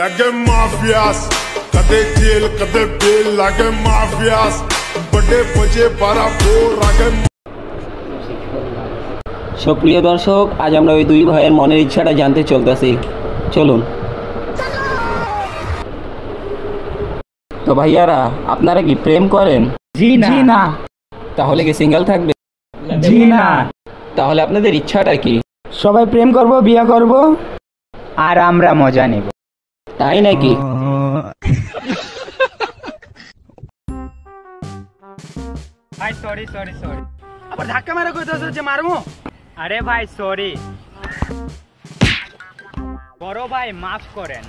लगे माफियास कदे जेल कदे बेल लगे माफियास बड़े बजे 12 बोर लगे। সুপ্রিয় দর্শক, আজ আমরা ওই দুই ভাইয়ের মনের ইচ্ছাটা জানতে চলতেছি, চলুন। তো ভাইয়ারা, আপনারা কি প্রেম করেন? জি না। তাহলে কি সিঙ্গেল থাকবে? জি না। তাহলে আপনাদের ইচ্ছাটা কি? সবাই প্রেম করব, বিয়ে করব, আর আমরা মজা নেব। তাই নাকি? ভাই সরি। আবার ধাক্কা মারা কইতাছ যে মারমু? আরে ভাই সরি। বড় ভাই মাফ করেন।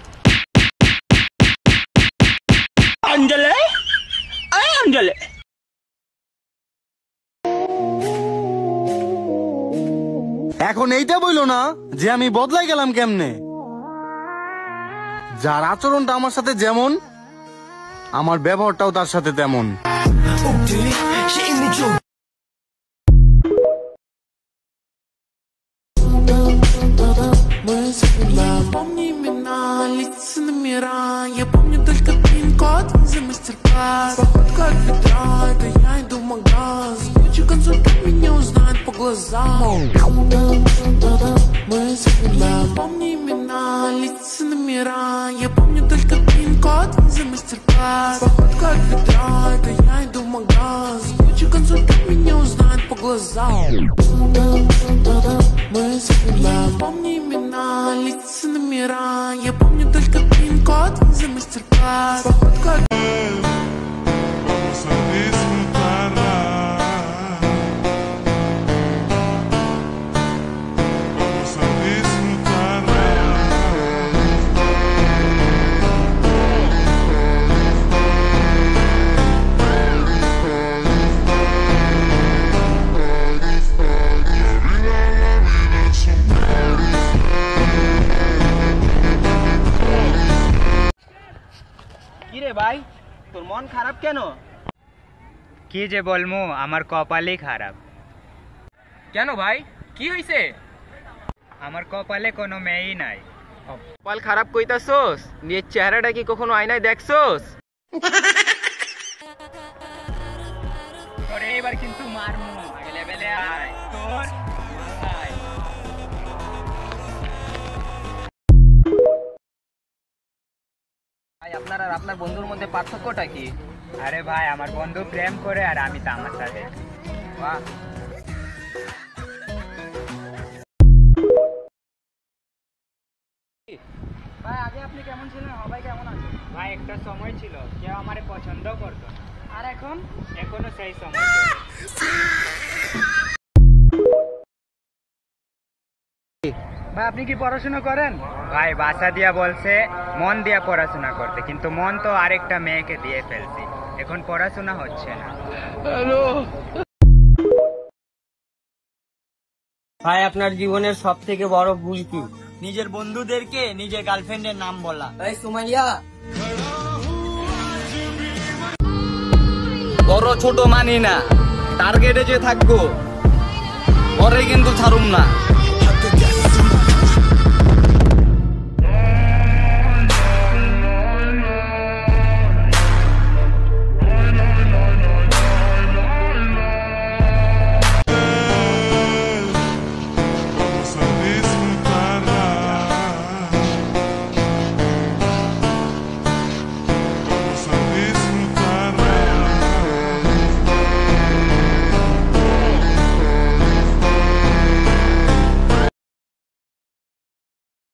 অঞ্জলি, এই অঞ্জলি। এখন এইটা বইলো না যে আমি বদলাই গেলাম কেমনে। যার আচরণটা আমার সাথে যেমন, আমার ব্যবহারটাও তার সাথে তেমন। Помни имена, лица номера. Я помню только пин-код за мастер-класс. Походка от ведра, это я иду в магаз. Лучший консультант меня узнает по глазам. Мы запомнили. Помни имена, лица номера. Я помню только пин-код за мастер-класс. Походка от ведра, это я иду в магаз. Лучший консультант меня узнает по глазам. Мы запомнили. Помни имена, лица номера. Я помню только пин-код за мастер-класс. Походка от... কিরে ভাই, তোর মন খারাপ কেন? কি যে বলমু, আমার কপালই খারাপ। কেন ভাই, কি হইছে? আমার কপালে কোনো মেয়েই নাই। কপাল খারাপ কইতাছস? নিজের চেহারাটা কি কখনো আয়নায় দেখছস? তোরে এবার কিন্তু মারমু। আগে লেভেলে আয়। তোর আয়। ভাই, আপনার আর আপনার বন্ধুর মধ্যে পার্থক্যটা কি? আরে ভাই, আমার বন্ধু প্রেম করে আর আমি তামাশা দেখি। বাহ। ভাই, আগে আপনি কেমন ছিলেন, সবাই কেমন আছে? ভাই, একটা সময় ছিল কেউ আমারে পছন্দ করতো, আর এখন? এখনো সেই সময় চলে। ভাই, আপনি কি পড়াশোনা করেন? ভাই, বাসা দিয়া বলছে মন দিয়া পড়াশোনা করতে, কিন্তু মন তো আরেকটা মেয়েকে দিয়ে ফেলছি, এখন পড়াশোনা হচ্ছে না। ভাই, আপনার জীবনের সব থেকে বড় ভুল কি? নিজের বন্ধুদেরকে নিজের গার্লফ্রেন্ডের নাম বলা। এই সুমাইয়া, বড় ছোট মানি না, টার্গেটে যে থাকবো পরে কিন্তু ছাড়ুম না।